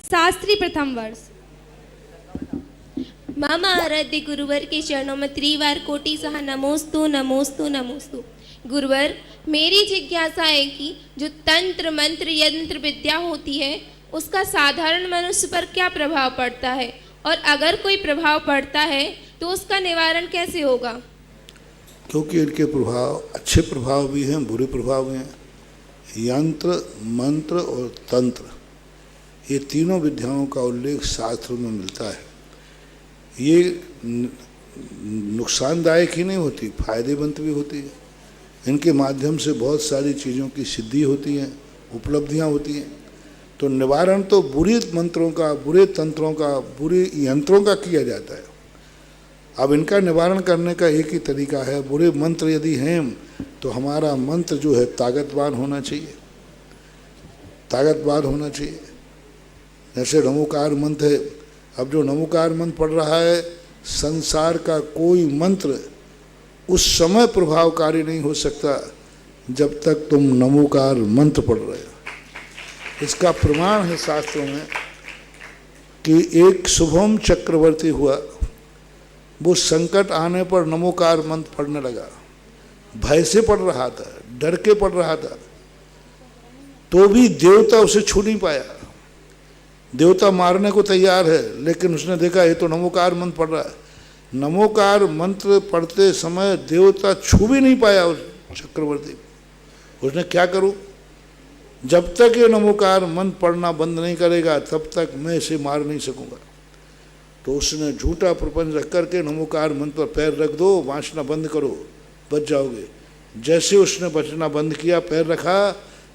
शास्त्री प्रथम वर्ष। मम आराध्य गुरुवर के चरणों में त्रिवार कोटि सह नमोस्तु नमोस्तु नमोस्तु। गुरुवर, मेरी जिज्ञासा है कि जो तंत्र मंत्र यंत्र विद्या होती है उसका साधारण मनुष्य पर क्या प्रभाव पड़ता है, और अगर कोई प्रभाव पड़ता है तो उसका निवारण कैसे होगा? क्योंकि इनके प्रभाव अच्छे प्रभाव भी हैं, बुरे प्रभाव भी हैं। यंत्र, मंत्र और तंत्र, ये तीनों विद्याओं का उल्लेख शास्त्रों में मिलता है। ये नुकसानदायक ही नहीं होती, फायदेमंद भी होती है। इनके माध्यम से बहुत सारी चीज़ों की सिद्धि होती है, उपलब्धियां होती हैं। तो निवारण तो बुरे मंत्रों का, बुरे तंत्रों का, बुरे यंत्रों का किया जाता है। अब इनका निवारण करने का एक ही तरीका है, बुरे मंत्र यदि हैं तो हमारा मंत्र जो है ताकतवान होना चाहिए, ताकतवान होना चाहिए। जैसे नमोकार मंत्र है, अब जो नमोकार मंत्र पढ़ रहा है, संसार का कोई मंत्र उस समय प्रभावकारी नहीं हो सकता जब तक तुम नमोकार मंत्र पढ़ रहे हो। इसका प्रमाण है शास्त्रों में कि एक शुभम चक्रवर्ती हुआ, वो संकट आने पर नमोकार मंत्र पढ़ने लगा। भय से पढ़ रहा था, डर के पढ़ रहा था, तो भी देवता उसे छू नहीं पाया। देवता मारने को तैयार है, लेकिन उसने देखा ये तो नमोकार मंत्र पढ़ रहा है। नमोकार मंत्र पढ़ते समय देवता छू भी नहीं पाया उस चक्रवर्ती। उसने क्या करूं, जब तक ये नमोकार मंत्र पढ़ना बंद नहीं करेगा तब तक मैं इसे मार नहीं सकूंगा। तो उसने झूठा प्रपंच रख करके नमोकार मंत्र पर पैर रख दो, वांछना बंद करो, बच जाओगे। जैसे उसने बचना बंद किया, पैर रखा,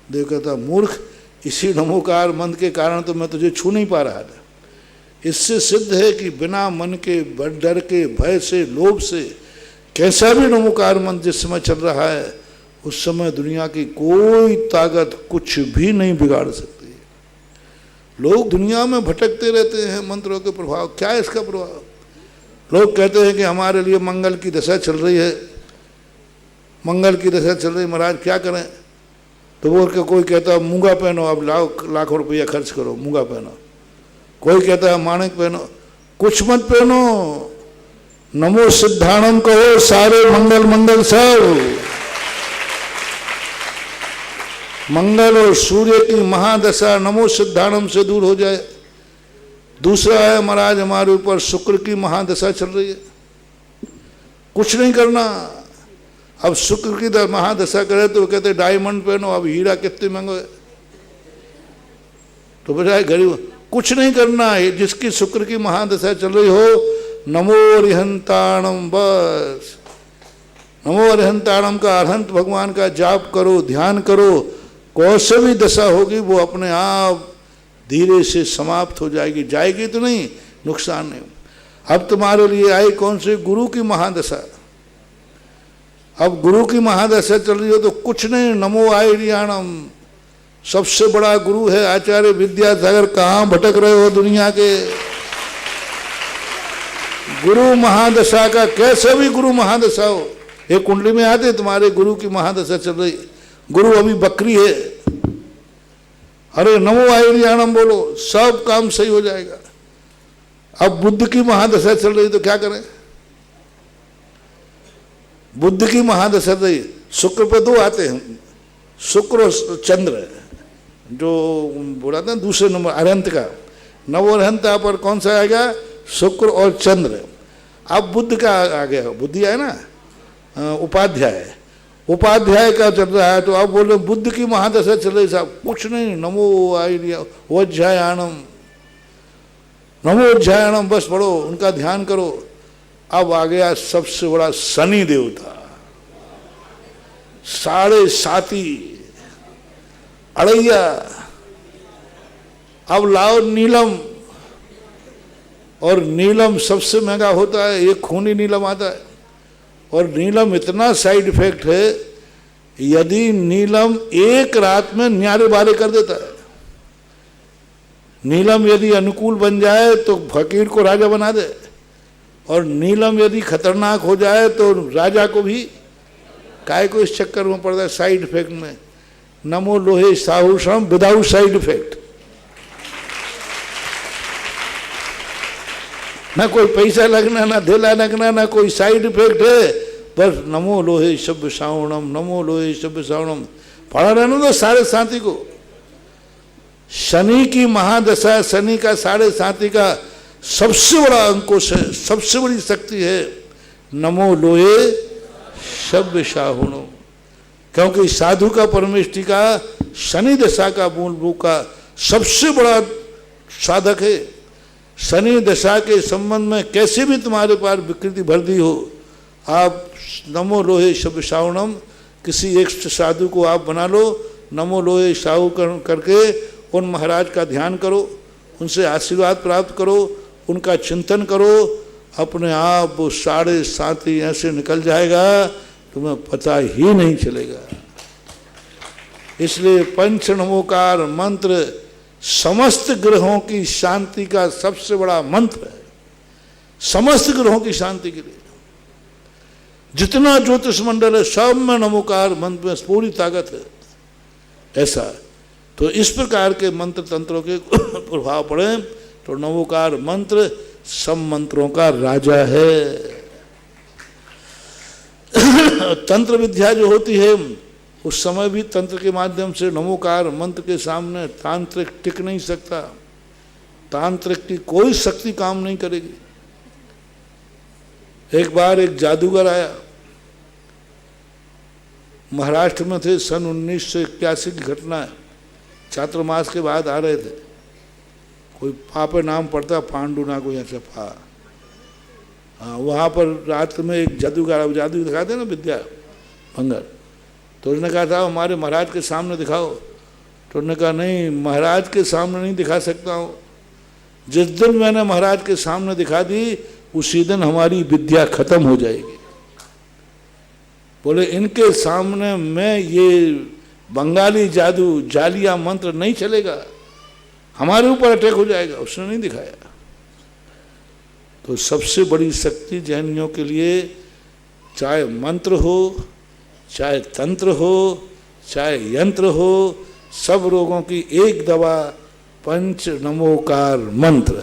देव कहता मूर्ख, इसी नमोकार मंत्र के कारण तो मैं तुझे छू नहीं पा रहा था। इससे सिद्ध है कि बिना मन के, डर के, भय से, लोभ से कैसा भी नमोकार मंत्र जिस समय चल रहा है, उस समय दुनिया की कोई ताकत कुछ भी नहीं बिगाड़ सकती है। लोग दुनिया में भटकते रहते हैं मंत्रों के प्रभाव। क्या है इसका प्रभाव? लोग कहते हैं कि हमारे लिए मंगल की दशा चल रही है, मंगल की दशा चल रही, महाराज क्या करें? तो वो कोई कहता है मूंगा पहनो, अब लाखों रुपया खर्च करो, मूंगा पहनो। कोई कहता है माणिक पहनो। कुछ मत पहनो, नमो सिद्धाणम कहो, सारे मंगल मंगल सब। मंगल और सूर्य की महादशा नमो सिद्धाणम से दूर हो जाए। दूसरा है महाराज हमारे ऊपर शुक्र की महादशा चल रही है, कुछ नहीं करना। अब शुक्र की महादशा करे तो कहते डायमंड पहनो, अब हीरा कितने महंगे है, तो बजाय गरीब कुछ नहीं करना है। जिसकी शुक्र की महादशा चल रही हो, नमो अरिहंताणम, बस नमो अरिहंताणम का, अरहंत भगवान का जाप करो, ध्यान करो। कौन भी दशा होगी वो अपने आप धीरे से समाप्त हो जाएगी, जाएगी तो नहीं, नुकसान नहीं। अब तुम्हारे लिए आई कौन सी? गुरु की महादशा। अब गुरु की महादशा चल रही हो तो कुछ नहीं, नमो आर्याणम, सबसे बड़ा गुरु है आचार्य विद्यासागर। कहाँ भटक रहे हो दुनिया के? गुरु महादशा का, कैसे भी गुरु महादशा हो, एक कुंडली में आते तुम्हारे गुरु की महादशा चल रही, गुरु अभी बकरी है, अरे नमो आर्याणम बोलो, सब काम सही हो जाएगा। अब बुद्ध की महादशा चल रही तो क्या करें? बुद्ध की महादशा रही, शुक्र पे दो आते हैं, शुक्र और चंद्र, जो बोला था दूसरे नंबर अरहंत का। नवो अरहंत पर कौन सा आएगा? शुक्र और चंद्र। अब बुद्ध का आ गया, बुद्धि है ना, उपाध्याय, उपाध्याय का चल रहा है। तो अब बोलो बुद्ध की महादशा चल रही साहब, कुछ नहीं, नमो वज्रायणम, नमो वज्रायणम, बस पढ़ो, उनका ध्यान करो। अब आ गया सबसे बड़ा शनि देवता, साढ़े साती, अड़ैया। अब लाओ नीलम, और नीलम सबसे महंगा होता है, एक खूनी नीलम आता है। और नीलम इतना साइड इफेक्ट है, यदि नीलम एक रात में न्यारे बारे कर देता है। नीलम यदि अनुकूल बन जाए तो फकीर को राजा बना दे, और नीलम यदि खतरनाक हो जाए तो राजा को भी। काय को इस चक्कर में पड़ता है साइड इफेक्ट में? नमो लोहे साहुषम विदाउट साइड इफेक्ट। ना कोई पैसा लगना, ना धेला लगना, ना कोई साइड इफेक्ट है, बस नमो लोहे शब्द श्रावणम, नमो लोहे शब्द श्रावणम पढ़ा रहने दो साढ़े साथी को। शनि की महादशा, शनि का साढ़े साथी का सबसे बड़ा अंकुश है, सबसे बड़ी शक्ति है नमो लोहे शब्द श्रावणम। क्योंकि साधु का परमेष्टि का शनि दशा का मूल रूप का सबसे बड़ा साधक है। शनि दशा के संबंध में कैसे भी तुम्हारे पास विकृति भर दी हो, आप नमो लोहे शब्द श्रावणम किसी एक साधु को आप बना लो, नमो लोहे साहु करके उन महाराज का ध्यान करो, उनसे आशीर्वाद प्राप्त करो, उनका चिंतन करो, अपने आप वो साढ़े साथी ऐसे निकल जाएगा तुम्हें पता ही नहीं चलेगा। इसलिए पंच नमोकार मंत्र समस्त ग्रहों की शांति का सबसे बड़ा मंत्र है, समस्त ग्रहों की शांति के लिए। जितना ज्योतिष मंडल है सब में नमोकार मंत्र में पूरी ताकत है। ऐसा तो इस प्रकार के मंत्र तंत्रों के प्रभाव पड़े तो नमोकार मंत्र सब मंत्रों का राजा है। तंत्र विद्या जो होती है उस समय भी तंत्र के माध्यम से नमोकार मंत्र के सामने तांत्रिक टिक नहीं सकता, तांत्रिक की कोई शक्ति काम नहीं करेगी। एक बार एक जादूगर आया, महाराष्ट्र में थे, सन 1981 की घटना है, चातुर्मास के बाद आ रहे थे, कोई पा पे नाम पड़ता पांडु ना कोई ऐसा पा, हाँ वहाँ पर रात में एक जादूगर, जादू दिखाते ना विद्या भंगर, तो उसने कहा था हमारे महाराज के सामने दिखाओ। तो उन्होंने कहा नहीं महाराज के सामने नहीं दिखा सकता हूँ, जिस दिन मैंने महाराज के सामने दिखा दी उसी दिन हमारी विद्या खत्म हो जाएगी। बोले इनके सामने मैं ये बंगाली जादू जालिया मंत्र नहीं चलेगा, हमारे ऊपर अटैक हो जाएगा। उसने नहीं दिखाया। तो सबसे बड़ी शक्ति जैनियों के लिए चाहे मंत्र हो, चाहे तंत्र हो, चाहे यंत्र हो, सब रोगों की एक दवा पंच नमोकार मंत्र।